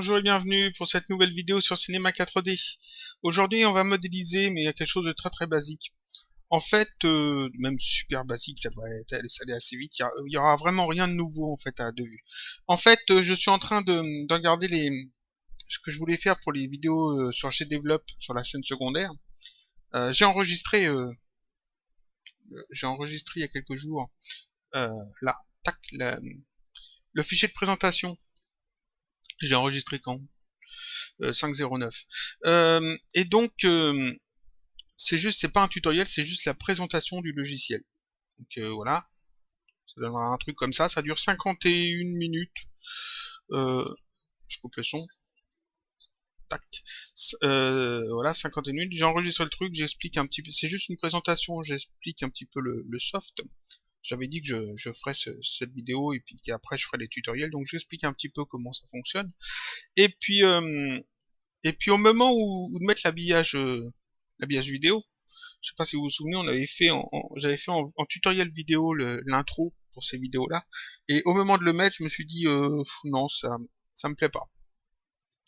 bonjour et bienvenue pour cette nouvelle vidéo sur Cinema 4D. Aujourd'hui on va modéliser, mais il y a quelque chose de très basique. En fait, même super basique, ça va aller assez vite, il y aura vraiment rien de nouveau en fait à deux vues. En fait, je suis en train de regarder ce que je voulais faire pour les vidéos sur GDevelop sur la chaîne secondaire. J'ai enregistré il y a quelques jours, là, tac, le fichier de présentation. J'ai enregistré quand 5.09. Et donc, c'est pas un tutoriel, c'est juste la présentation du logiciel. Donc voilà, ça donnera un truc comme ça dure 51 minutes. Je coupe le son. Tac. Voilà, 51 minutes. J'ai enregistré le truc, j'explique un petit peu. C'est juste une présentation, j'explique un petit peu le soft. J'avais dit que je ferais cette vidéo et puis qu'après je ferais les tutoriels, donc j'explique un petit peu comment ça fonctionne. Et puis au moment où de mettre l'habillage vidéo, je sais pas si vous vous souvenez, on avait fait j'avais fait en tutoriel vidéo l'intro pour ces vidéos-là, et au moment de le mettre, je me suis dit non, ça me plaît pas.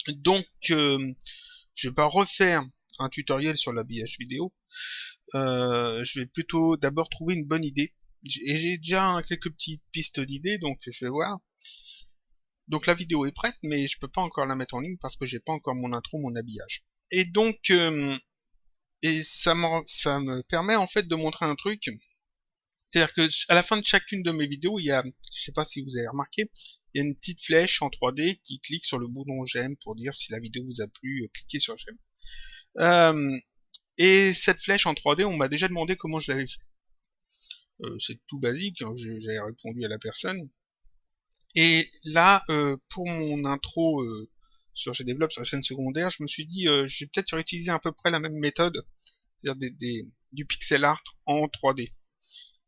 Donc je vais pas refaire un tutoriel sur l'habillage vidéo. Je vais plutôt d'abord trouver une bonne idée. Et j'ai déjà quelques petites pistes d'idées, donc je vais voir. Donc la vidéo est prête, mais je peux pas encore la mettre en ligne parce que j'ai pas encore mon intro, mon habillage. Et donc ça me permet en fait de montrer un truc. C'est-à-dire que à la fin de chacune de mes vidéos, il y a, je sais pas si vous avez remarqué, il y a une petite flèche en 3D qui clique sur le bouton j'aime pour dire si la vidéo vous a plu, cliquez sur j'aime. Et cette flèche en 3D, on m'a déjà demandé comment je l'avais fait. C'est tout basique, hein, j'avais répondu à la personne. Et là, pour mon intro sur GDevelop sur la chaîne secondaire, je me suis dit, je vais peut-être utiliser à peu près la même méthode, c'est-à-dire du pixel art en 3D.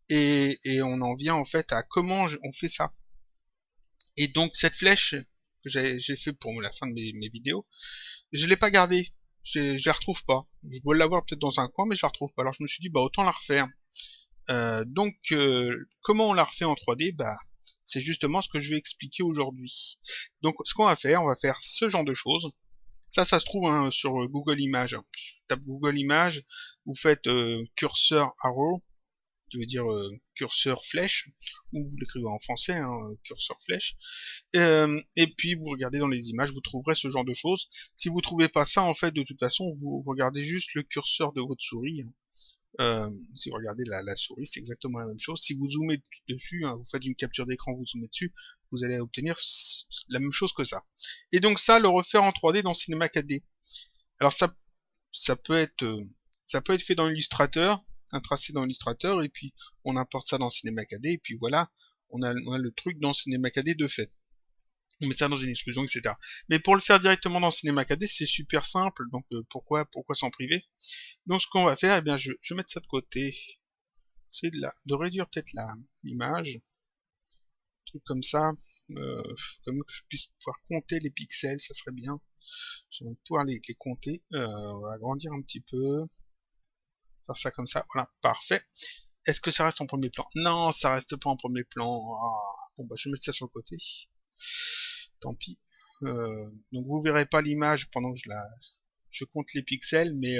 Et on en vient en fait à comment on fait ça. Et donc cette flèche que j'ai fait pour la fin de mes vidéos, je l'ai pas gardée, je la retrouve pas. Je dois l'avoir peut-être dans un coin, mais je la retrouve pas. Alors je me suis dit, bah autant la refaire. Donc comment on la refait en 3D? Bah c'est justement ce que je vais expliquer aujourd'hui. Donc ce qu'on va faire, on va faire ce genre de choses. Ça se trouve hein, sur Google Images. Je tape Google Images, vous faites curseur arrow, qui veut dire curseur flèche, ou vous l'écrivez en français, hein, curseur flèche. Et puis vous regardez dans les images, vous trouverez ce genre de choses. Si vous trouvez pas ça, en fait, de toute façon, vous regardez juste le curseur de votre souris. Si vous regardez la souris, c'est exactement la même chose. Si vous zoomez dessus, hein, vous faites une capture d'écran, vous zoomez dessus, vous allez obtenir la même chose que ça. Et donc ça, le refaire en 3D dans Cinema 4D. Alors ça peut être fait dans Illustrator, un tracé dans Illustrator, et puis on importe ça dans Cinema 4D, et puis voilà, on a le truc dans Cinema 4D de fait. On met ça dans une explosion, etc. Mais pour le faire directement dans Cinema 4D, c'est super simple, donc pourquoi s'en priver? Donc ce qu'on va faire, eh bien je vais mettre ça de côté. C'est de réduire peut-être l'image, truc comme ça, comme que je puisse pouvoir compter les pixels, ça serait bien. Je vais pouvoir les compter. On va agrandir un petit peu, faire ça comme ça, voilà, parfait. Est-ce que ça reste en premier plan? Non, ça reste pas en premier plan. Ah, bon bah je vais mettre ça sur le côté. Tant pis. Donc vous verrez pas l'image pendant que je compte les pixels, mais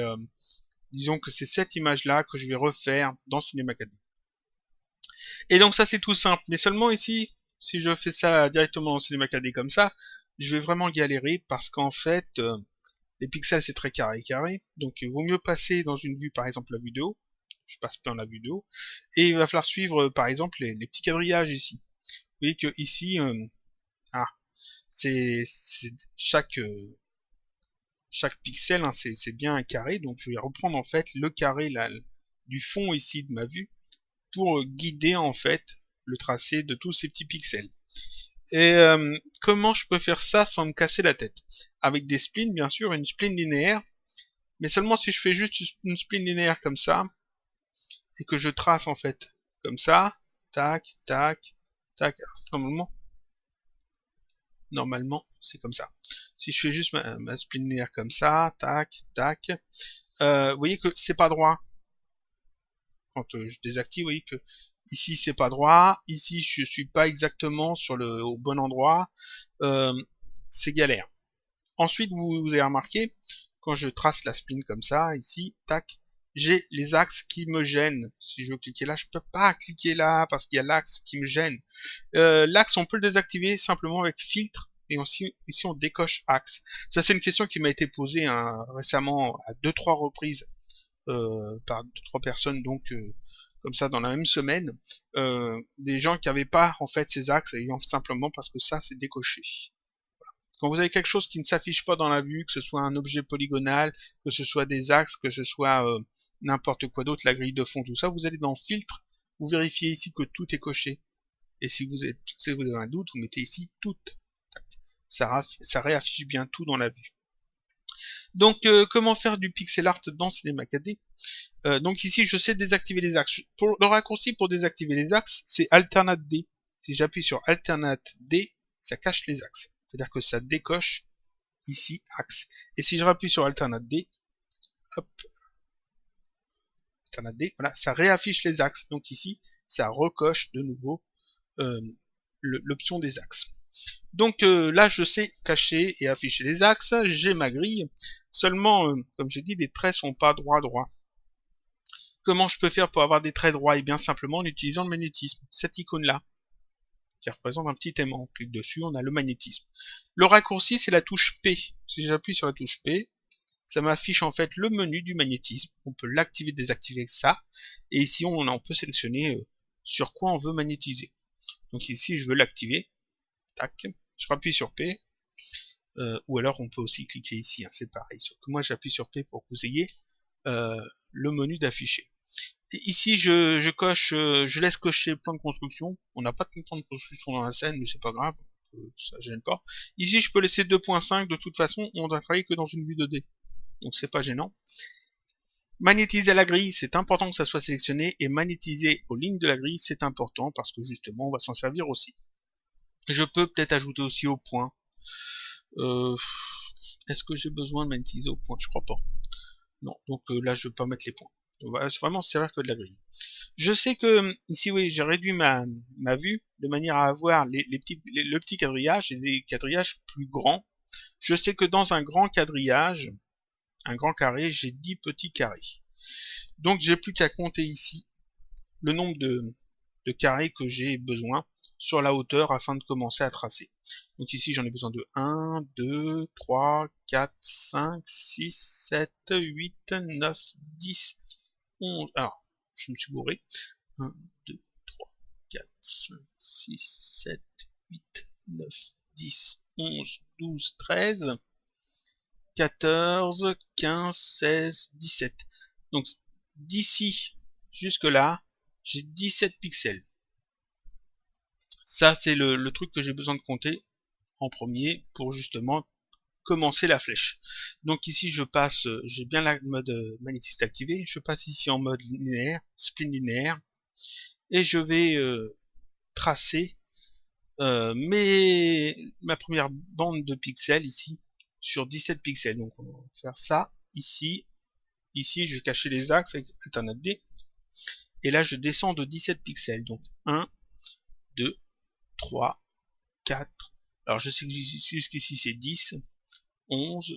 disons que c'est cette image-là que je vais refaire dans Cinema 4D. Et donc ça c'est tout simple, mais seulement ici, si je fais ça directement dans Cinema 4D comme ça, je vais vraiment galérer parce qu'en fait, les pixels c'est très carré, donc il vaut mieux passer dans une vue, par exemple la vue de haut, je passe pas dans la vue de haut, et il va falloir suivre par exemple les petits quadrillages ici. Vous voyez que ici, c'est chaque pixel, hein, c'est bien un carré, donc je vais reprendre en fait le carré là, du fond ici de ma vue pour guider en fait le tracé de tous ces petits pixels. Et comment je peux faire ça sans me casser la tête? Avec des splines, bien sûr, une spline linéaire, mais seulement si je fais juste une spline linéaire comme ça, et que je trace en fait comme ça, tac, tac, tac, normalement, c'est comme ça. Si je fais juste ma spline linéaire comme ça, tac, tac, vous voyez que c'est pas droit. Quand je désactive, vous voyez que ici c'est pas droit, ici je suis pas exactement au bon endroit, c'est galère. Ensuite, vous avez remarqué, quand je trace la spline comme ça, ici, tac, j'ai les axes qui me gênent. Si je veux cliquer là, je peux pas cliquer là parce qu'il y a l'axe qui me gêne. L'axe, on peut le désactiver simplement avec filtre. Et ici, on décoche axe. Ça, c'est une question qui m'a été posée récemment à 2-3 reprises par 2-3 personnes, donc comme ça dans la même semaine. Des gens qui n'avaient pas en fait ces axes, ayant simplement parce que ça, c'est décoché. Quand vous avez quelque chose qui ne s'affiche pas dans la vue, que ce soit un objet polygonal, que ce soit des axes, que ce soit n'importe quoi d'autre, la grille de fond, tout ça, vous allez dans filtre, vous vérifiez ici que tout est coché. Et si vous avez un doute, vous mettez ici tout. Ça réaffiche bien tout dans la vue. Donc, comment faire du pixel art dans Cinema 4D? Donc ici, je sais désactiver les axes. Le raccourci pour désactiver les axes, c'est Alternate D. Si j'appuie sur Alternate D, ça cache les axes. C'est-à-dire que ça décoche ici axe. Et si je rappuie sur Alternate D, hop, Alternate D, voilà, ça réaffiche les axes. Donc ici, ça recoche de nouveau l'option des axes. Donc là, je sais cacher et afficher les axes. J'ai ma grille. Seulement, comme j'ai dit, les traits sont pas droits. Comment je peux faire pour avoir des traits droits? Et bien simplement en utilisant le magnétisme. Cette icône-là, qui représente un petit aimant. On clique dessus, on a le magnétisme. Le raccourci, c'est la touche P. Si j'appuie sur la touche P, ça m'affiche en fait le menu du magnétisme. On peut l'activer, désactiver avec ça. Et ici, on peut sélectionner sur quoi on veut magnétiser. Donc ici, je veux l'activer. Tac. Je rappuie sur P. Ou alors, on peut aussi cliquer ici. Hein, c'est pareil. Sauf que moi, j'appuie sur P pour que vous ayez le menu d'afficher. Ici, je coche, je laisse cocher plan de construction. On n'a pas de plan de construction dans la scène, mais c'est pas grave, ça gêne pas. Ici, je peux laisser 2.5. De toute façon, on ne travaille que dans une vue 2D, donc c'est pas gênant. Magnétiser à la grille, c'est important que ça soit sélectionné, et magnétiser aux lignes de la grille, c'est important parce que justement, on va s'en servir aussi. Je peux peut-être ajouter aussi au point. Est-ce que j'ai besoin de magnétiser au point? Je crois pas. Non, donc là, je ne vais pas mettre les points. On va vraiment se servir que de la grille. Je sais que ici, oui, j'ai réduit ma vue de manière à avoir le petit quadrillage et des quadrillages plus grands. Je sais que dans un grand quadrillage, un grand carré, j'ai 10 petits carrés. Donc, j'ai plus qu'à compter ici le nombre de carrés que j'ai besoin sur la hauteur afin de commencer à tracer. Donc ici, j'en ai besoin de 1, 2, 3, 4, 5, 6, 7, 8, 9, 10, 11. Alors, je me suis bourré. 1, 2, 3, 4, 5, 6, 7, 8, 9, 10, 11, 12, 13, 14, 15, 16, 17. Donc, d'ici jusque là, j'ai 17 pixels. Ça, c'est le truc que j'ai besoin de compter en premier pour justement commencer la flèche. Donc ici, je passe, j'ai bien la mode magnétiste activé, je passe ici en mode linéaire, spline linéaire, et je vais tracer ma première bande de pixels ici sur 17 pixels. Donc on va faire ça ici. Ici, je vais cacher les axes avec Alternate D. Et là, je descends de 17 pixels. Donc 1, 2, 3, 4. Alors je sais que jusqu'ici c'est 10, 11,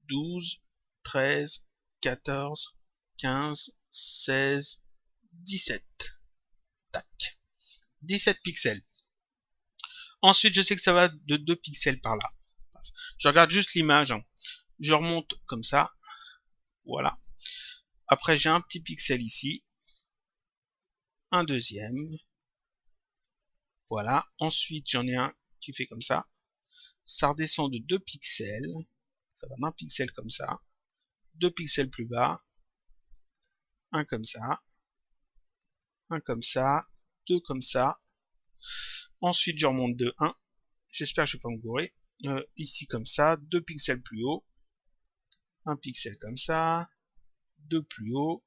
12, 13, 14, 15, 16, 17. Tac. 17 pixels. Ensuite, je sais que ça va de 2 pixels par là. Je regarde juste l'image. Je remonte comme ça. Voilà. Après, j'ai un petit pixel ici. Un deuxième. Voilà. Ensuite, j'en ai un qui fait comme ça. Ça redescend de 2 pixels. Ça va d'un pixel comme ça. 2 pixels plus bas. Un comme ça. Un comme ça. 2 comme ça. Ensuite, je remonte de 1. J'espère que je ne vais pas me gourer. Ici comme ça. 2 pixels plus haut. Un pixel comme ça. 2 plus haut.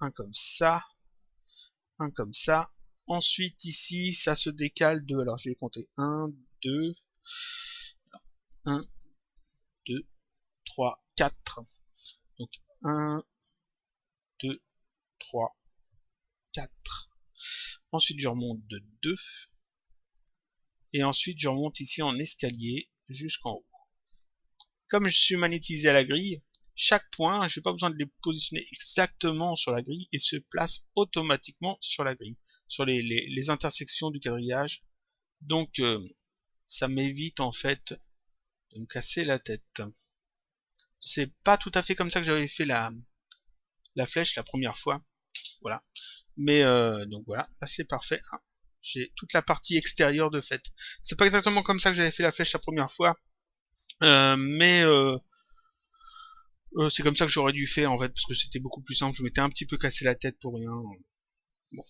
Un comme ça. Un comme ça. Ensuite, ici, ça se décale de... Alors, je vais compter 1, 2... 1, 2, 3, 4. Donc, 1, 2, 3, 4. Ensuite, je remonte de 2. Et ensuite, je remonte ici en escalier jusqu'en haut. comme je suis magnétisé à la grille, chaque point, je n'ai pas besoin de les positionner exactement sur la grille et se place automatiquement sur la grille, sur les intersections du quadrillage. Donc ça m'évite en fait de me casser la tête. C'est pas tout à fait comme ça que j'avais fait la flèche la première fois. Voilà. Mais donc voilà, là c'est parfait. Hein. J'ai toute la partie extérieure de fait. C'est pas exactement comme ça que j'avais fait la flèche la première fois. Mais c'est comme ça que j'aurais dû faire en fait, parce que c'était beaucoup plus simple. Je m'étais un petit peu cassé la tête pour rien. Bon.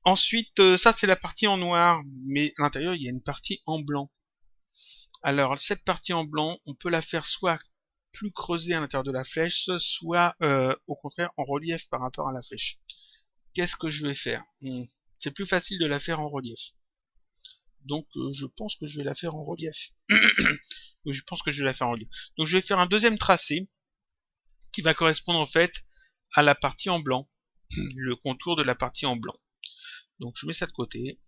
Ensuite, ça c'est la partie en noir, mais à l'intérieur il y a une partie en blanc. Alors cette partie en blanc, on peut la faire soit plus creusée à l'intérieur de la flèche, soit au contraire en relief par rapport à la flèche. Qu'est-ce que je vais faire? C'est plus facile de la faire en relief. Donc je pense que je vais la faire en relief. Je pense que je vais la faire en relief. Donc je vais faire un deuxième tracé qui va correspondre en fait à la partie en blanc, le contour de la partie en blanc. Donc je mets ça de côté.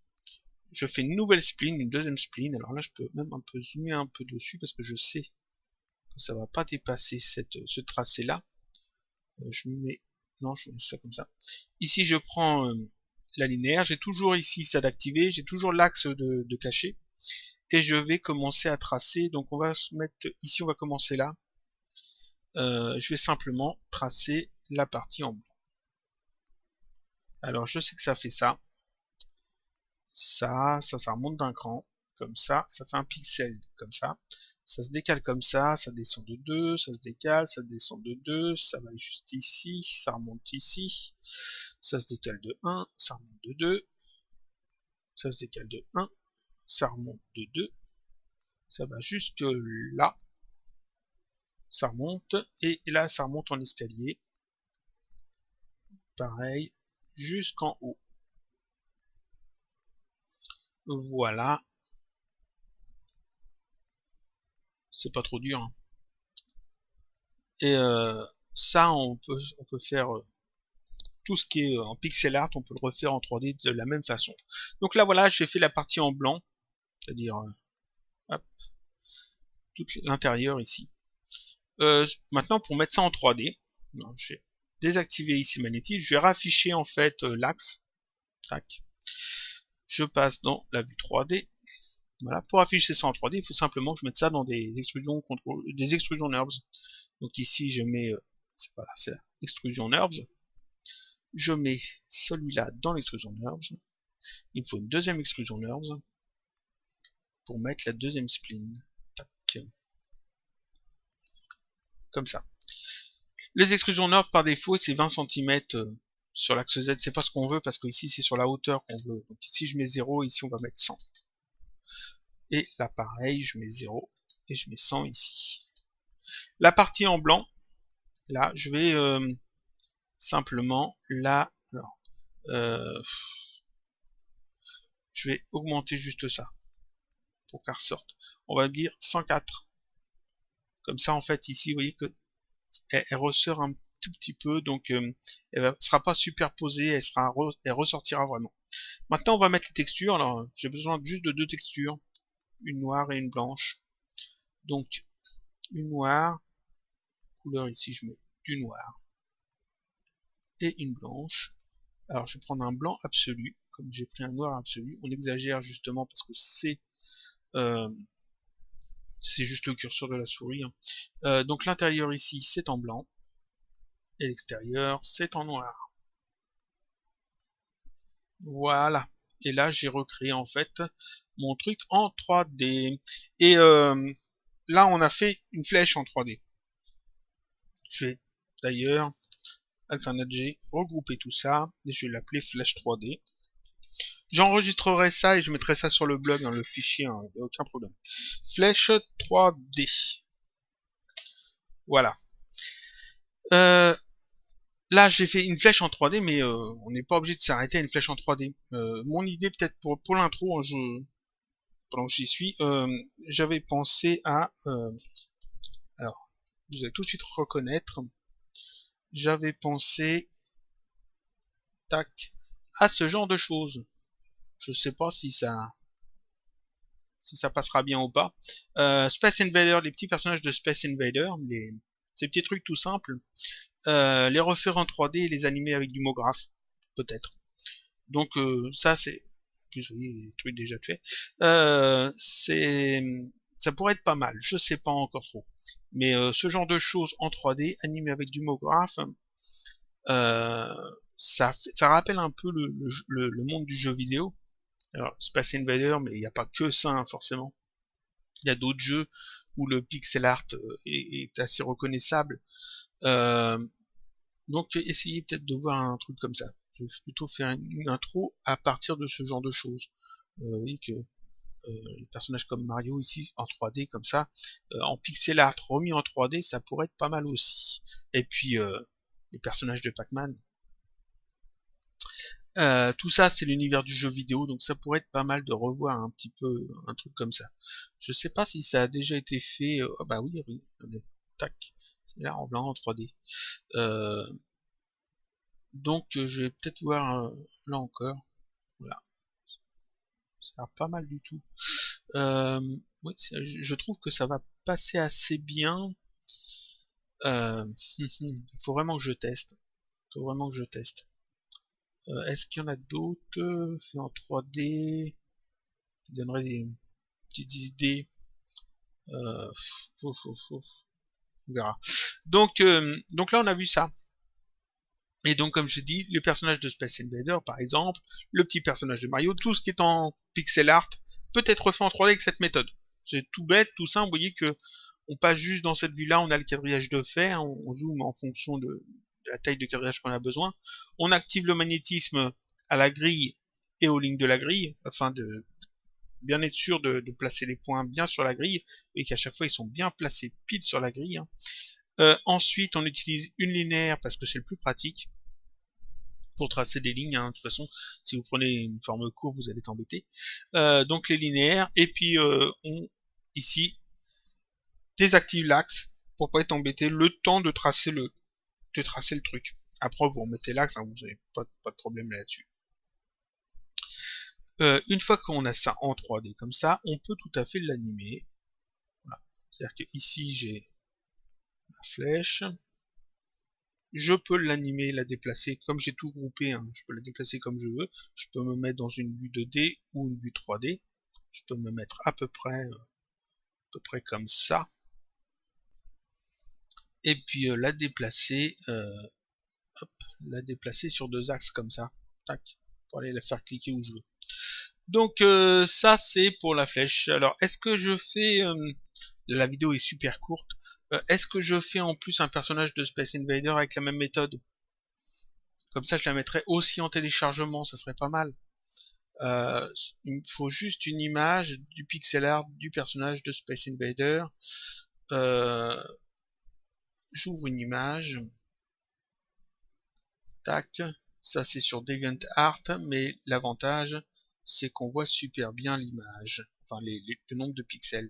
Je fais une nouvelle spline, une deuxième spline. Alors là je peux même un peu zoomer un peu dessus parce que je sais que ça va pas dépasser ce tracé là. Je mets, non, je mets ça comme ça. Ici je prends la linéaire, j'ai toujours ici ça d'activer, j'ai toujours l'axe de cacher. Et je vais commencer à tracer, donc on va se mettre ici, on va commencer là. Je vais simplement tracer la partie en blanc. Alors je sais que ça fait ça. Ça remonte d'un cran, comme ça fait un pixel, comme ça se décale comme ça descend de 2, ça se décale, ça descend de 2, ça va juste ici, ça remonte ici, ça se décale de 1, ça remonte de 2, ça se décale de 1, ça remonte de 2, ça va jusque là, ça remonte, et là ça remonte en escalier, pareil, jusqu'en haut. Voilà. C'est pas trop dur. Hein. Et ça, on peut faire tout ce qui est en pixel art, on peut le refaire en 3D de la même façon. Donc là, voilà, j'ai fait la partie en blanc, c'est-à-dire tout l'intérieur ici. Maintenant, pour mettre ça en 3D, je vais désactiver ici magnétique, je vais rafficher en fait l'axe. Tac. Je passe dans la vue 3D. Voilà, pour afficher ça en 3D, il faut simplement que je mette ça dans des extrusions NURBS. Donc ici, je mets, voilà, c'est l'extrusion NURBS. Je mets celui-là dans l'extrusion NURBS. Il me faut une deuxième extrusion NURBS pour mettre la deuxième spline. Tac. Comme ça. Les extrusions NURBS par défaut, c'est 20 cm sur l'axe Z. C'est pas ce qu'on veut parce que ici, c'est sur la hauteur qu'on veut. Donc ici, je mets 0, ici, on va mettre 100. Et là, pareil, je mets 0 et je mets 100 ici. La partie en blanc, là, je vais simplement là, alors, je vais augmenter juste ça pour qu'elle ressorte. On va dire 104. Comme ça, en fait, ici, vous voyez que elle ressort un tout petit peu, donc elle ne sera pas superposée, elle ressortira vraiment. Maintenant, on va mettre les textures. Alors, j'ai besoin juste de deux textures, une noire et une blanche. Donc, une noire, couleur ici, je mets du noir et une blanche. Alors, je vais prendre un blanc absolu, comme j'ai pris un noir absolu. On exagère justement parce que c'est juste le curseur de la souris. Hein. Donc l'intérieur ici, c'est en blanc. Et l'extérieur, c'est en noir. Voilà. Et là, j'ai recréé en fait mon truc en 3D. Et là, on a fait une flèche en 3D. Je vais d'ailleurs, Alternate G, regrouper tout ça. Et je vais l'appeler Flèche 3D. J'enregistrerai ça et je mettrai ça sur le blog, dans le fichier, hein, aucun problème. Flèche 3D. Voilà. Là, j'ai fait une flèche en 3D, mais on n'est pas obligé de s'arrêter à une flèche en 3D. Mon idée, peut-être pour l'intro, hein, pendant que j'y suis, j'avais pensé à... alors, vous allez tout de suite reconnaître. J'avais pensé... Tac. À ce genre de choses. Je sais pas si ça... si ça passera bien ou pas. Space Invader, les petits personnages de Space Invader, ces petits trucs tout simples, les refaire en 3D et les animer avec du MoGraph, peut-être. Donc ça c'est, en plus vous voyez les trucs déjà faits, ça pourrait être pas mal, je sais pas encore trop. Mais ce genre de choses en 3D, animé avec du MoGraph, ça rappelle un peu le monde du jeu vidéo. Alors, Space Invader, mais il n'y a pas que ça, hein, forcément. Il y a d'autres jeux où le pixel art est assez reconnaissable. Euh, donc, essayez peut-être de voir un truc comme ça. Je vais plutôt faire une intro à partir de ce genre de choses. Vous voyez que les personnages comme Mario ici, en 3D, comme ça, en pixel art remis en 3D, ça pourrait être pas mal aussi. Et puis, les personnages de Pac-Man, tout ça, c'est l'univers du jeu vidéo, donc ça pourrait être pas mal de revoir un petit peu un truc comme ça. Je sais pas si ça a déjà été fait. Oh bah oui, oui. Attendez. Tac. C'est là en blanc en 3D. Euh, donc je vais peut-être voir là encore. Voilà. Ça a l'air pas mal du tout. Oui, je trouve que ça va passer assez bien. Il faut vraiment que je teste. Faut vraiment que je teste. Est-ce qu'il y en a d'autres fait en 3D qui donneraient des petites idées? Euh, on verra. Donc là, on a vu ça. Et donc, comme je dis, les personnages de Space Invader, par exemple, le petit personnage de Mario, tout ce qui est en pixel art peut être fait en 3D avec cette méthode. C'est tout bête, tout simple. Vous voyez que on passe juste dans cette vue-là, on a le quadrillage de fer, on zoome en fonction de la taille de quadrillage qu'on a besoin. On active le magnétisme à la grille et aux lignes de la grille, afin de bien être sûr de placer les points bien sur la grille, et qu'à chaque fois ils sont bien placés pile sur la grille. Ensuite, on utilise une linéaire parce que c'est le plus pratique pour tracer des lignes. De toute façon, si vous prenez une forme courbe, vous allez être embêté. Donc les linéaires, et puis on ici désactive l'axe pour pas être embêté le temps de tracer le truc. Après, vous remettez l'axe, hein, vous n'avez pas de problème là-dessus. Une fois qu'on a ça en 3D comme ça, on peut tout à fait l'animer. Voilà. C'est-à-dire que ici j'ai la flèche. Je peux l'animer, la déplacer, comme j'ai tout groupé, hein, je peux la déplacer comme je veux. Je peux me mettre dans une vue 2D ou une vue 3D. Je peux me mettre à peu près comme ça. Et puis la déplacer sur deux axes comme ça. Tac, pour aller la faire cliquer où je veux. Donc ça c'est pour la flèche. Alors est-ce que je fais... la vidéo est super courte. Est-ce que je fais en plus un personnage de Space Invader avec la même méthode? Comme ça je la mettrais aussi en téléchargement, ça serait pas mal. Il me faut juste une image du pixel art du personnage de Space Invader. J'ouvre une image. Tac. Ça c'est sur DeviantArt, mais l'avantage c'est qu'on voit super bien l'image. Enfin le nombre de pixels.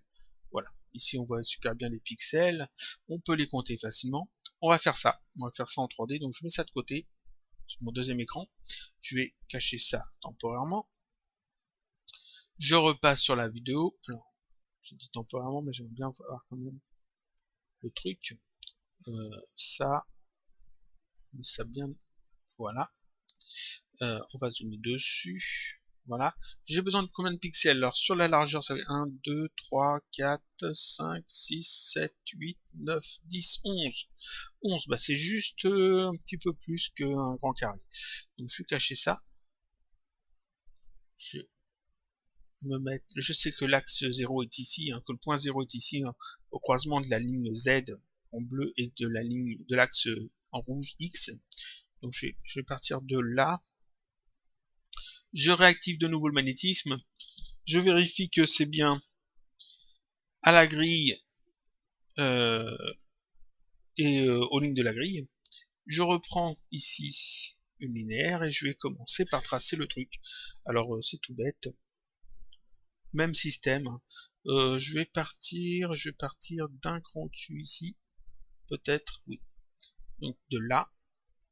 Voilà. Ici on voit super bien les pixels. On peut les compter facilement. On va faire ça. On va faire ça en 3D. Donc je mets ça de côté sur mon deuxième écran. Je vais cacher ça temporairement. Je repasse sur la vidéo. Alors, je dis temporairement, mais j'aime bien voir quand même le truc. Ça bien. Voilà. On va zoomer dessus. Voilà. J'ai besoin de combien de pixels? Alors, sur la largeur, ça fait 1, 2, 3, 4, 5, 6, 7, 8, 9, 10, 11. 11, bah c'est juste un petit peu plus qu'un grand carré. Donc, je vais cacher ça. Je sais que l'axe 0 est ici, hein, que le point 0 est ici, hein, au croisement de la ligne Z en bleu et de la ligne de l'axe en rouge X. Donc je vais partir de là. Je réactive de nouveau le magnétisme. Je vérifie que c'est bien à la grille et aux lignes de la grille. Je reprends ici une linéaire et je vais commencer par tracer le truc. Alors c'est tout bête. Même système. Je vais partir d'un cran dessus ici. Peut-être, oui. Donc de là,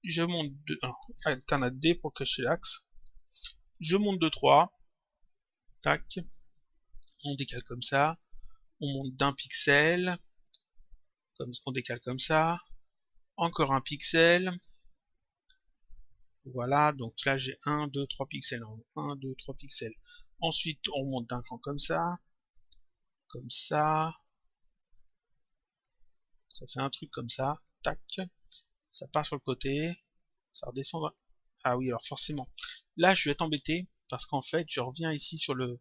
je monte de 1. Alternate D pour cacher l'axe. Je monte de 3. Tac. on décale comme ça, on monte d'un pixel, on décale comme ça, encore un pixel, voilà, donc là j'ai 1, 2, 3 pixels, 1, 2, 3 pixels. Ensuite on monte d'un cran comme ça fait un truc comme ça, tac, ça part sur le côté, ça redescend. Ah oui, alors forcément, là je vais être embêté, parce qu'en fait je reviens ici sur le...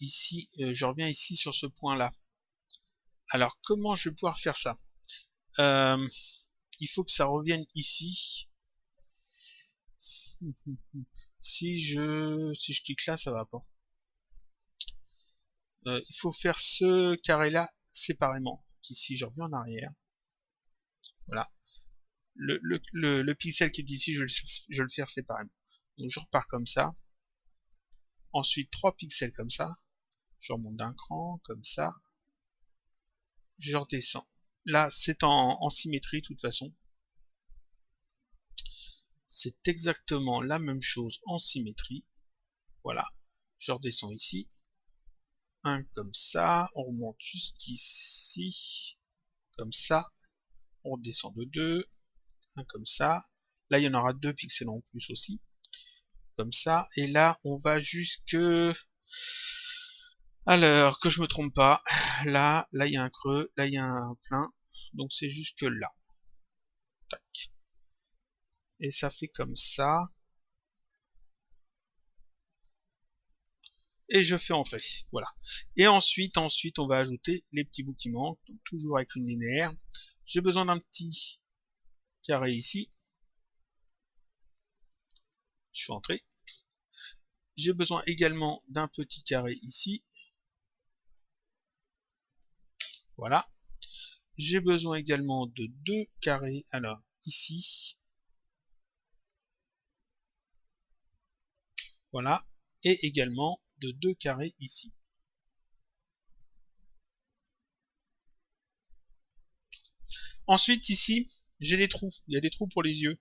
je reviens ici sur ce point là. Alors comment je vais pouvoir faire ça? Il faut que ça revienne ici. Si je clique là, ça va pas. Il faut faire ce carré là séparément. Ici je reviens en arrière. Voilà. Le pixel qui est ici, je vais le faire séparément. Donc je repars comme ça. Ensuite 3 pixels comme ça. Je remonte d'un cran, comme ça. Je redescends. Là, c'est en symétrie de toute façon. C'est exactement la même chose en symétrie. Voilà. Je redescends ici. Un comme ça. On remonte jusqu'ici. Comme ça. On redescend de 2. Un comme ça. Là, il y en aura 2 pixels en plus aussi. Comme ça. Et là, on va jusque... Alors, que je me trompe pas. Là, il y a un creux. Là, il y a un plein. Donc, c'est jusque là. Tac. Et ça fait comme ça. Et je fais entrer, voilà. Et ensuite, on va ajouter les petits bouts qui manquent, donc toujours avec une linéaire. J'ai besoin d'un petit carré ici. Je fais entrer. J'ai besoin également d'un petit carré ici. Voilà. J'ai besoin également de 2 carrés, alors ici. Voilà. Et également de 2 carrés ici. Ensuite, ici, j'ai les trous. Il y a des trous pour les yeux.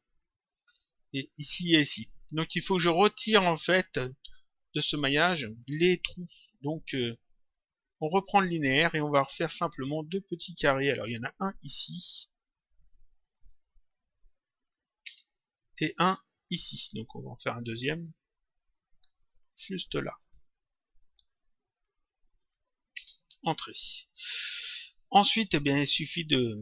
Et ici et ici. Donc il faut que je retire en fait de ce maillage les trous. Donc on reprend le linéaire et on va refaire simplement 2 petits carrés. Alors il y en a un ici et un ici. Donc on va en faire un deuxième juste là. Entrée. Ensuite, eh bien, il suffit de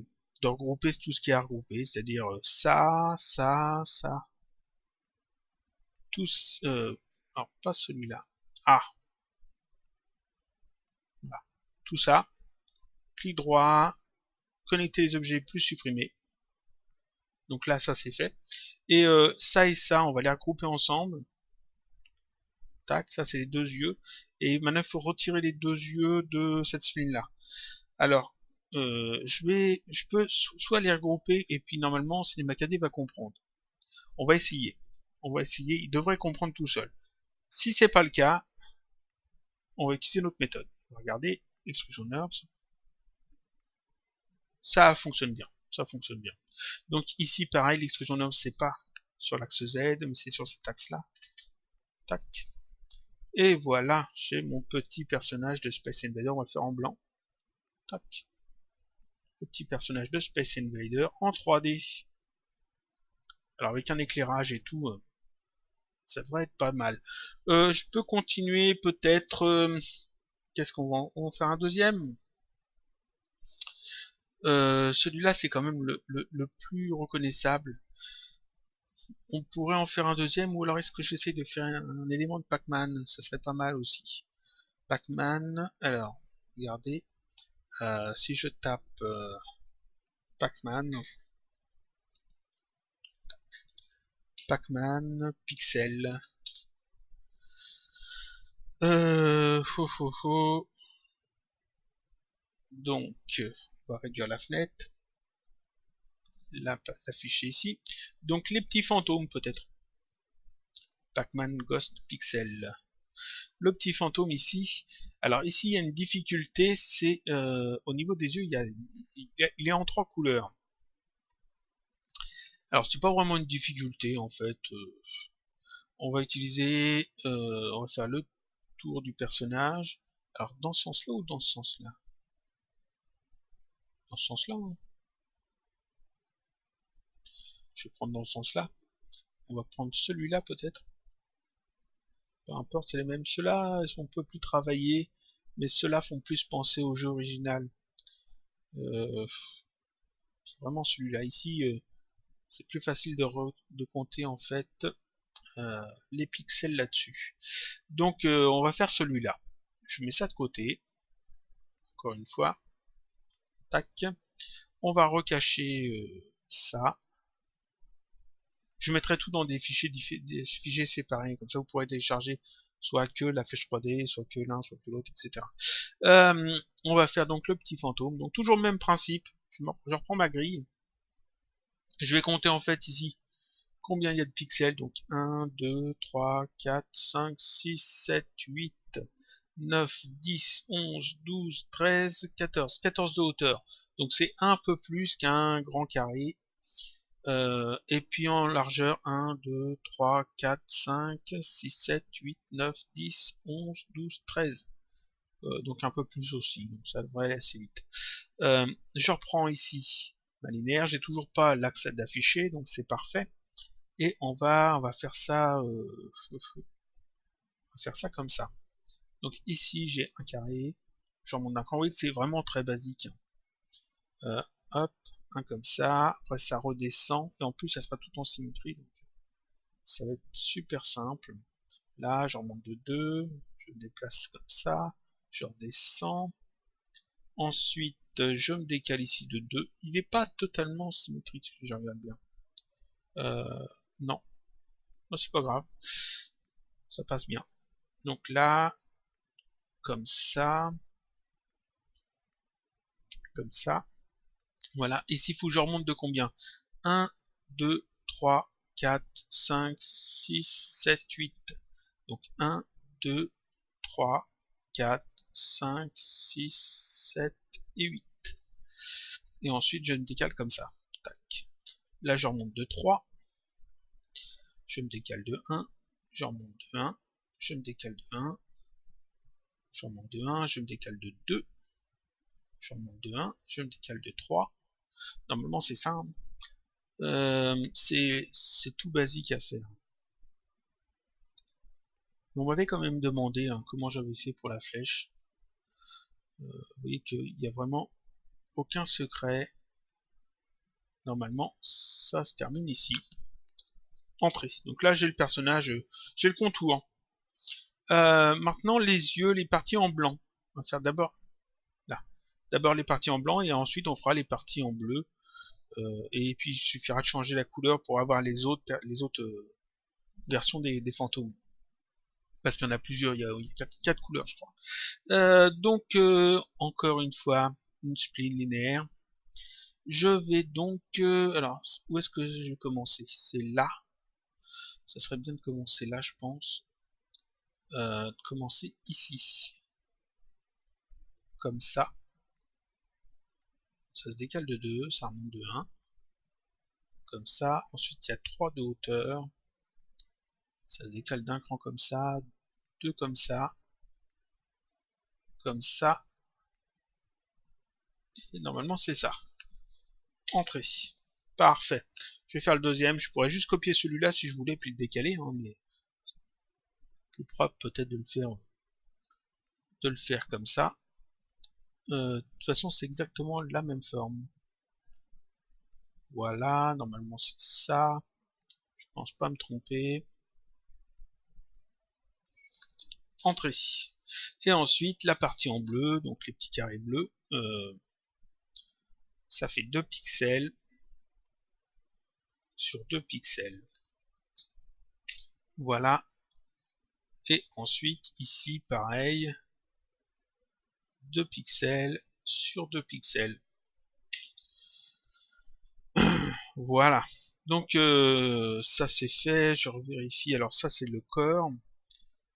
regrouper tout ce qui est à regrouper, c'est-à-dire ça, ça, ça. Tous, non, pas celui-là. Ah, voilà. Tout ça. Clic droit, connecter les objets plus supprimer. Donc là, ça c'est fait. Et ça et ça, on va les regrouper ensemble. Tac, ça c'est les 2 yeux. Et maintenant, il faut retirer les 2 yeux de cette spline-là. Alors, je peux soit les regrouper, et puis normalement, CinemaCAD va comprendre. On va essayer. Il devrait comprendre tout seul. Si c'est pas le cas, on va utiliser notre méthode. On va regarder, Extrusion NURBS. Ça fonctionne bien. Donc ici, pareil, l'extrusion NURBS, c'est pas sur l'axe Z, mais c'est sur cet axe-là. Tac. Et voilà, j'ai mon petit personnage de Space Invader, on va le faire en blanc. Tac. Le petit personnage de Space Invader en 3D. Alors avec un éclairage et tout, ça devrait être pas mal. Je peux continuer peut-être... Qu'est-ce qu'on va... On va faire un deuxième. Celui-là c'est quand même le plus reconnaissable. On pourrait en faire un deuxième, ou alors est-ce que j'essaie de faire un élément de Pac-Man? Ça serait pas mal aussi. Pac-Man, alors, regardez, si je tape Pac-Man, Pixel, donc, on va réduire la fenêtre, l'afficher ici, donc les petits fantômes peut-être, Pac-Man Ghost Pixel. Le petit fantôme ici, alors ici il y a une difficulté, c'est au niveau des yeux, il est en 3 couleurs. Alors c'est pas vraiment une difficulté en fait, on va utiliser, on va faire le autour du personnage. Alors dans ce sens-là ou dans ce sens-là? Dans ce sens-là, hein. Je vais prendre dans ce sens-là. On va prendre celui-là peut-être. Peu importe, c'est les mêmes. Ceux-là, ils sont un peu plus travaillés, mais ceux-là font plus penser au jeu original. C'est vraiment celui-là. Ici, c'est plus facile de compter en fait les pixels là-dessus. Donc on va faire celui-là. Je mets ça de côté. Encore une fois. Tac. On va recacher ça. Je mettrai tout dans des fichiers séparés, comme ça vous pourrez télécharger soit que la flèche 3D, soit que l'un, soit que l'autre, etc. On va faire donc le petit fantôme. Donc toujours le même principe. Je reprends ma grille. Je vais compter en fait ici combien il y a de pixels. Donc 1, 2, 3, 4, 5, 6, 7, 8, 9, 10, 11, 12, 13, 14. 14 de hauteur. Donc c'est un peu plus qu'un grand carré. Et puis en largeur 1, 2, 3, 4, 5, 6, 7, 8, 9, 10, 11, 12, 13. Donc un peu plus aussi, donc ça devrait aller assez vite. Je reprends ici ma linéaire, j'ai toujours pas l'accès d'afficher, donc c'est parfait. Et on va faire ça comme ça. Donc ici j'ai un carré, j'en monte d'un cran. Oui, c'est vraiment très basique. Hop, un comme ça, après ça redescend, et en plus ça sera tout en symétrie, donc ça va être super simple. Là, j'en remonte de 2, je déplace comme ça, je redescends. Ensuite, je me décale ici de 2. Il n'est pas totalement symétrique, si je regarde bien. Non. Non, c'est pas grave. Ça passe bien. Donc là, comme ça. Comme ça. Voilà. Ici, il faut que je remonte de combien? 1, 2, 3, 4, 5, 6, 7, 8. Donc 1, 2, 3, 4, 5, 6, 7 et 8. Et ensuite, je me décale comme ça. Tac. Là, je remonte de 3. Je me décale de 1. Je remonte de 1. Je me décale de 1. Je remonte de 1. Je me décale de 2. Je remonte de 1. Je me décale de 3. Normalement, c'est ça. C'est tout basique à faire. On m'avait quand même demandé comment j'avais fait pour la flèche. Vous voyez qu'il n'y a vraiment aucun secret. Normalement, ça se termine ici. Entrée. Donc là, j'ai le personnage, j'ai le contour. Maintenant, les yeux, les parties en blanc. On va faire d'abord là. D'abord les parties en blanc et ensuite on fera les parties en bleu. Et puis il suffira de changer la couleur pour avoir les autres versions des fantômes. Parce qu'il y en a plusieurs, il y a 4 couleurs je crois. Donc encore une fois, une spline linéaire. Je vais donc... alors, où est-ce que je vais commencer? C'est là. Ça serait bien de commencer là, je pense. De commencer ici. Comme ça. Ça se décale de 2, ça remonte de 1. Comme ça. Ensuite, il y a 3 de hauteur. Ça se décale d'un cran comme ça. 2 comme ça. Comme ça. Et normalement, c'est ça. Entrée. Parfait. Je vais faire le deuxième. Je pourrais juste copier celui-là si je voulais, puis le décaler. Hein, mais plus propre peut-être de le faire comme ça. De toute façon, c'est exactement la même forme. Voilà, normalement c'est ça. Je pense pas me tromper. Entrée. Et ensuite, la partie en bleu, donc les petits carrés bleus. Ça fait 2 pixels sur 2 pixels. Voilà. Et ensuite, ici, pareil. 2 pixels sur 2 pixels. Voilà. Donc, ça c'est fait. Je revérifie. Alors, ça c'est le corps.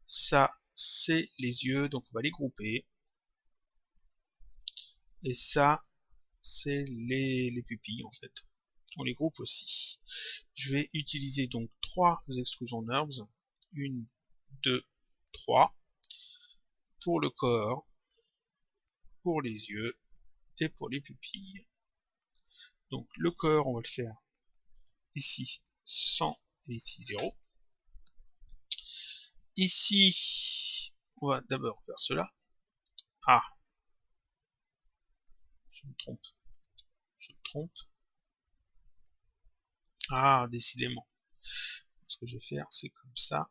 Ça, c'est les yeux. Donc, on va les grouper. Et ça, c'est les pupilles, en fait. On les groupe aussi. Je vais utiliser donc 3 extrusion NURBS. 1, 2, 3. pour le corps, pour les yeux et pour les pupilles. Donc le corps, on va le faire ici 100 et ici 0. Ici, on va d'abord faire cela. Ah, je me trompe. Je me trompe. Ah, décidément. Ce que je vais faire, c'est comme ça.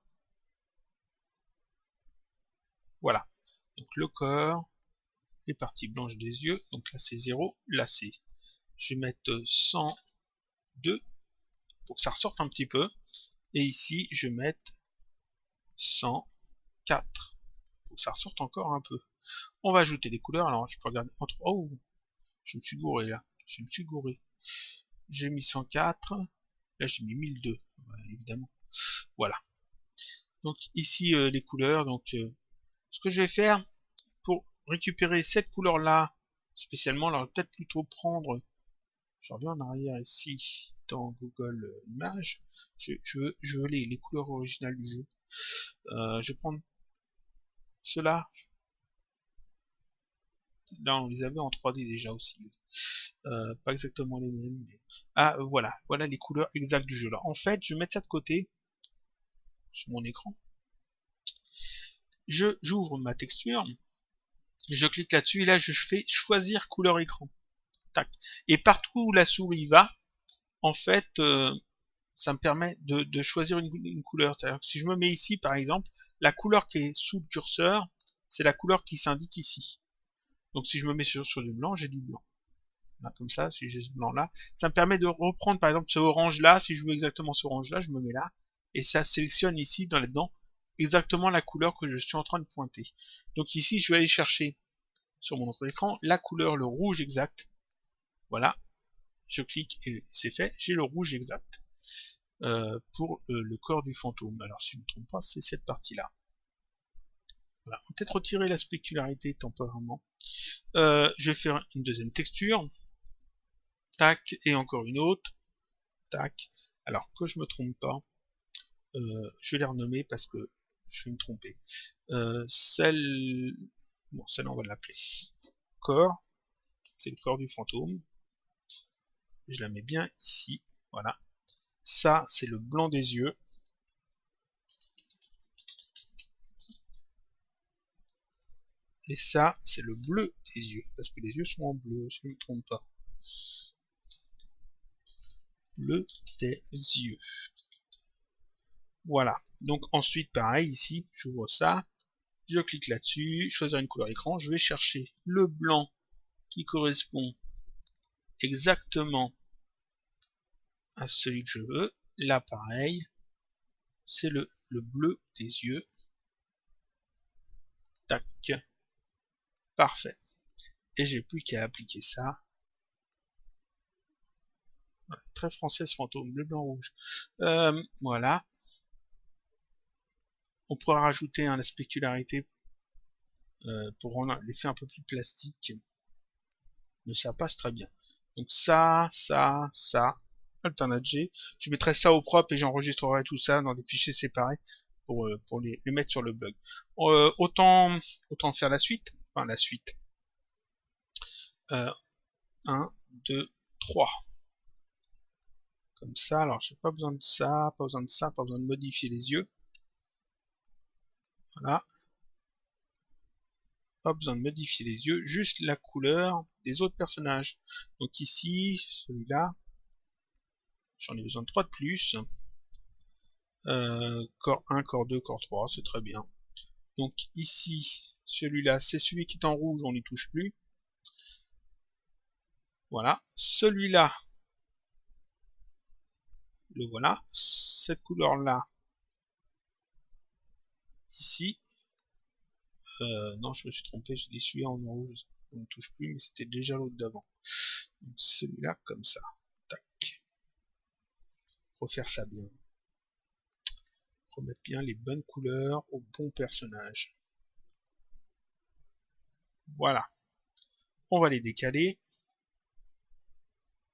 Voilà. Donc le corps, les parties blanches des yeux. Donc là c'est 0, là c'est... Je vais mettre 102 pour que ça ressorte un petit peu. Et ici, je vais mettre 104 pour que ça ressorte encore un peu. On va ajouter les couleurs. Alors je peux regarder entre... Oh, je me suis gouré là. Je me suis gouré. J'ai mis 104. Là j'ai mis 1002, évidemment. Voilà. Donc ici les couleurs. Donc ce que je vais faire pour récupérer cette couleur là spécialement, alors peut-être plutôt prendre, je reviens en arrière ici dans Google Images, je veux les couleurs originales du jeu. Je vais prendre cela. Là on les avait en 3D déjà aussi. Pas exactement les mêmes, mais... Ah voilà, voilà les couleurs exactes du jeu là. En fait, je vais mettre ça de côté sur mon écran. J'ouvre ma texture, je clique là-dessus et là je fais choisir couleur écran. Tac. Et partout où la souris va, en fait, ça me permet de choisir une couleur. C'est-à-dire que si je me mets ici, par exemple, la couleur qui est sous le curseur, c'est la couleur qui s'indique ici. Donc si je me mets sur du blanc, j'ai du blanc. Là, comme ça, si j'ai ce blanc là, ça me permet de reprendre par exemple ce orange là. Si je veux exactement ce orange là, je me mets là et ça sélectionne ici dans là-dedans exactement la couleur que je suis en train de pointer. Donc ici, je vais aller chercher sur mon autre écran la couleur, le rouge exact. Voilà, je clique et c'est fait. J'ai le rouge exact pour le corps du fantôme. Alors si je ne me trompe pas, c'est cette partie-là. Voilà, on va peut-être retirer la spécularité temporairement. Je vais faire une deuxième texture. Tac, et encore une autre. Tac. Alors que je me trompe pas, je vais les renommer parce que je vais me tromper. Celle... Bon, celle-là on va l'appeler corps. C'est le corps du fantôme. Je la mets bien ici. Voilà. Ça, c'est le blanc des yeux. Et ça, c'est le bleu des yeux. Parce que les yeux sont en bleu, si je ne me trompe pas. Bleu des yeux. Voilà. Donc ensuite, pareil, ici, j'ouvre ça. Je clique là-dessus, choisir une couleur écran. Je vais chercher le blanc qui correspond exactement à celui que je veux. Là, pareil, c'est le bleu des yeux. Tac. Parfait. Et j'ai plus qu'à appliquer ça. Voilà, très française fantôme, bleu, blanc, rouge. Voilà. On pourra rajouter la spécularité pour rendre l'effet un peu plus plastique. Mais ça passe très bien. Donc ça, Alternate G. Je mettrai ça au propre et j'enregistrerai tout ça dans des fichiers séparés pour les mettre sur le bug. Autant faire la suite. Enfin la suite. 1, 2, 3. Comme ça, alors j'ai pas besoin de ça, pas besoin de ça, pas besoin de modifier les yeux. Voilà. Pas besoin de modifier les yeux, juste la couleur des autres personnages. Donc ici, celui-là, j'en ai besoin de 3 de plus. Corps 1, corps 2, corps 3, c'est très bien. Donc ici, celui-là, c'est celui qui est en rouge, on n'y touche plus. Voilà. Celui-là, le voilà. Cette couleur-là, ici. Non, je me suis trompé, j'ai dit celui-là en rouge, on ne touche plus, mais c'était déjà l'autre d'avant. Donc celui-là, comme ça. Tac. Refaire ça bien. Remettre bien les bonnes couleurs au bon personnage. Voilà. On va les décaler.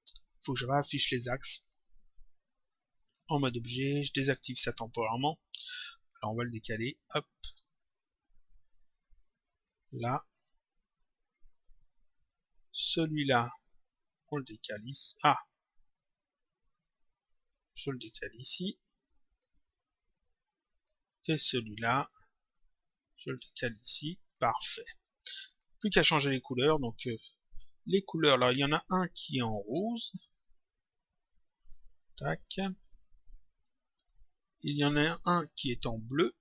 Il faut que je réaffiche les axes. En mode objet, je désactive ça temporairement. Alors on va le décaler. Hop. là. Celui-là, on le décale ici. Ah, je le décale ici. Et celui-là, je le décale ici. Parfait. Plus qu'à changer les couleurs. Donc, les couleurs, là, il y en a un qui est en rose. Tac. Il y en a un qui est en bleu.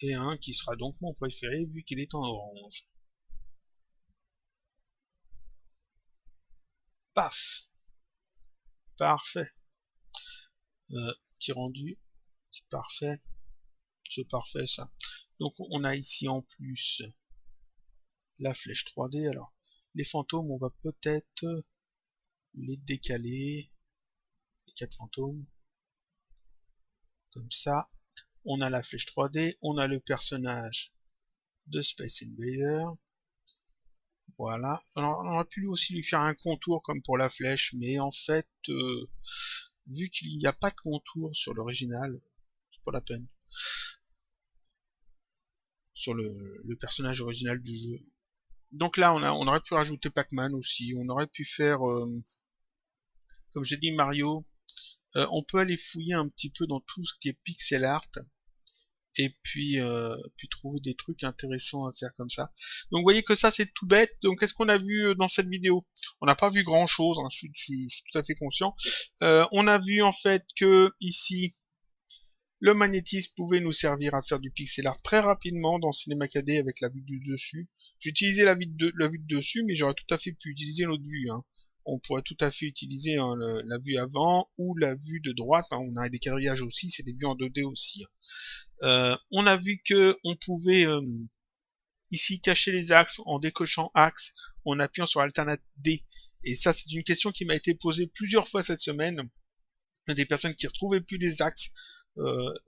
Et un qui sera donc mon préféré vu qu'il est en orange. Paf! Parfait. Petit rendu. Parfait. C'est parfait ça. Donc on a ici en plus la flèche 3D. Alors les fantômes, on va peut-être les décaler. Les 4 fantômes. Comme ça. On a la flèche 3D. On a le personnage de Space Invader. Voilà. Alors, on aurait pu aussi lui faire un contour comme pour la flèche, mais en fait, vu qu'il n'y a pas de contour sur l'original, c'est pas la peine. Sur le personnage original du jeu. Donc là, on aurait pu rajouter Pac-Man aussi. On aurait pu faire, comme j'ai dit, Mario. On peut aller fouiller un petit peu dans tout ce qui est pixel art. Et puis trouver des trucs intéressants à faire comme ça. Donc vous voyez que ça c'est tout bête. Donc qu'est-ce qu'on a vu dans cette vidéo? On n'a pas vu grand chose, hein, je suis tout à fait conscient. On a vu en fait que ici le magnétisme pouvait nous servir à faire du pixel art très rapidement dans Cinema 4D avec la vue du dessus. J'ai utilisé la vue de dessus, mais j'aurais tout à fait pu utiliser l'autre vue. Hein. On pourrait tout à fait utiliser hein, la vue avant ou la vue de droite. Hein. On a des quadrillages aussi, c'est des vues en 2D aussi. Hein. On a vu que on pouvait ici cacher les axes en décochant axe, en appuyant sur alternate D. Et ça, c'est une question qui m'a été posée plusieurs fois cette semaine. Il y a des personnes qui ne retrouvaient plus les axes.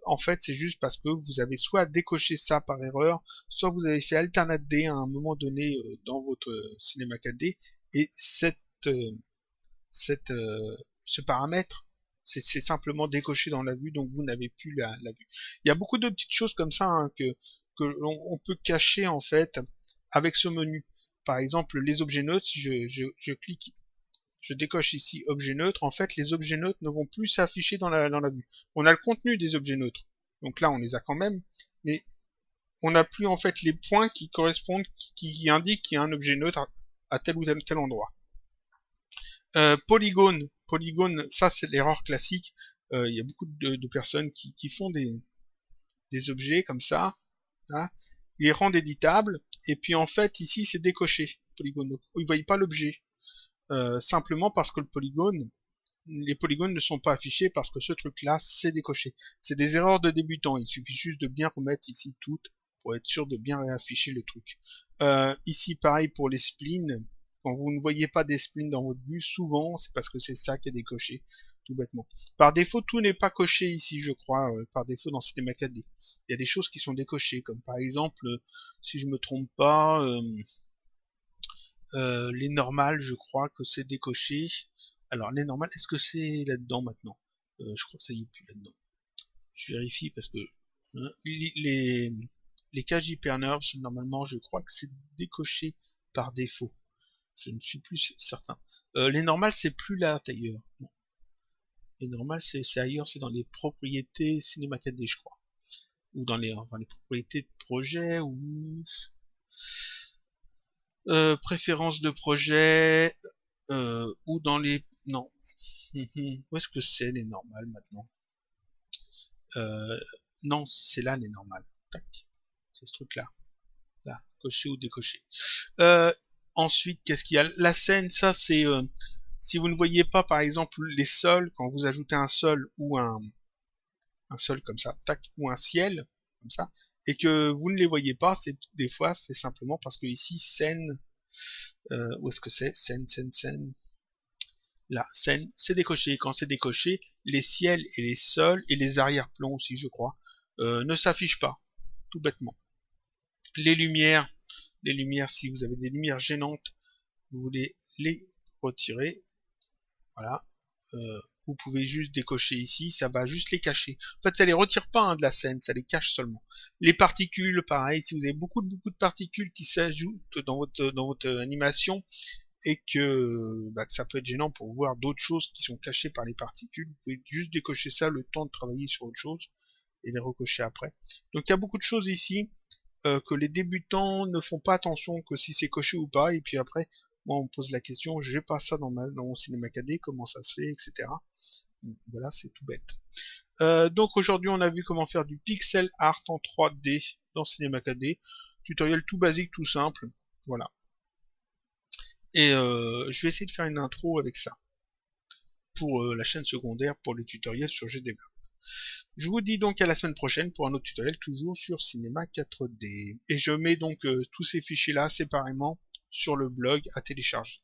En fait, c'est juste parce que vous avez soit décoché ça par erreur, soit vous avez fait alternate D à un moment donné dans votre cinéma 4D, et ce paramètre, c'est simplement décoché dans la vue, donc vous n'avez plus la vue. Il y a beaucoup de petites choses comme ça hein, que l'on peut cacher en fait avec ce menu. Par exemple, les objets neutres, si je clique, je décoche ici objet neutre, en fait les objets neutres ne vont plus s'afficher dans la vue. On a le contenu des objets neutres, donc là on les a quand même, mais on n'a plus en fait les points qui correspondent, qui indiquent qu'il y a un objet neutre à tel ou tel endroit. Polygone, ça c'est l'erreur classique. Il y a beaucoup de personnes qui font des objets comme ça, hein, ils les rendent éditables, et puis en fait ici c'est décoché, polygone. Donc, ils ne voient pas l'objet, simplement parce que les polygones ne sont pas affichés parce que ce truc-là c'est décoché. C'est des erreurs de débutants, il suffit juste de bien remettre ici toutes pour être sûr de bien réafficher le truc. Ici pareil pour les spleens. Quand vous ne voyez pas des spleens dans votre vue, souvent c'est parce que c'est ça qui est décoché, tout bêtement. Par défaut, tout n'est pas coché ici, je crois, par défaut dans Cinema 4D. Il y a des choses qui sont décochées, comme par exemple, si je me trompe pas, les normales, je crois que c'est décoché. Alors les normales, est-ce que c'est là-dedans maintenant? Je crois que ça y est plus là-dedans. Je vérifie parce que hein, les cages hypernerves, normalement, je crois que c'est décoché par défaut. Je ne suis plus certain. Les normales, c'est plus là d'ailleurs. Les normales, c'est ailleurs, c'est dans les propriétés Cinema 4D, je crois. Ou dans les propriétés de projet, ou préférences de projet, ou dans les... Non. Où est-ce que c'est les normales maintenant? Non, c'est là les normales. Tac. C'est ce truc-là. Là, coché ou décoché. Ensuite, qu'est-ce qu'il y a? La scène, ça c'est... si vous ne voyez pas, par exemple, les sols, quand vous ajoutez un sol ou un sol comme ça, tac, ou un ciel, comme ça, et que vous ne les voyez pas, c'est des fois, c'est simplement parce que ici, scène... où est-ce que c'est? Scène... Là, scène, c'est décoché. Quand c'est décoché, les ciels et les sols, et les arrière-plans aussi, je crois, ne s'affichent pas, tout bêtement. Les lumières, si vous avez des lumières gênantes, vous voulez les retirer. Voilà. vous pouvez juste décocher ici, ça va juste les cacher. En fait, ça les retire pas de la scène, ça les cache seulement. Les particules, pareil, si vous avez beaucoup de particules qui s'ajoutent dans votre animation, et que ça peut être gênant pour voir d'autres choses qui sont cachées par les particules, vous pouvez juste décocher ça le temps de travailler sur autre chose, et les recocher après. Donc il y a beaucoup de choses ici que les débutants ne font pas attention que si c'est coché ou pas, et puis après, moi on me pose la question, j'ai pas ça dans mon cinéma 4D, comment ça se fait, etc. Voilà, c'est tout bête. Donc aujourd'hui on a vu comment faire du pixel art en 3D dans Cinema 4D, tutoriel tout basique, tout simple, voilà. Et je vais essayer de faire une intro avec ça, pour la chaîne secondaire, pour le tutoriel sur GDevelop. Je vous dis donc à la semaine prochaine pour un autre tutoriel toujours sur Cinema 4D. Et je mets donc tous ces fichiers là séparément sur le blog à télécharger.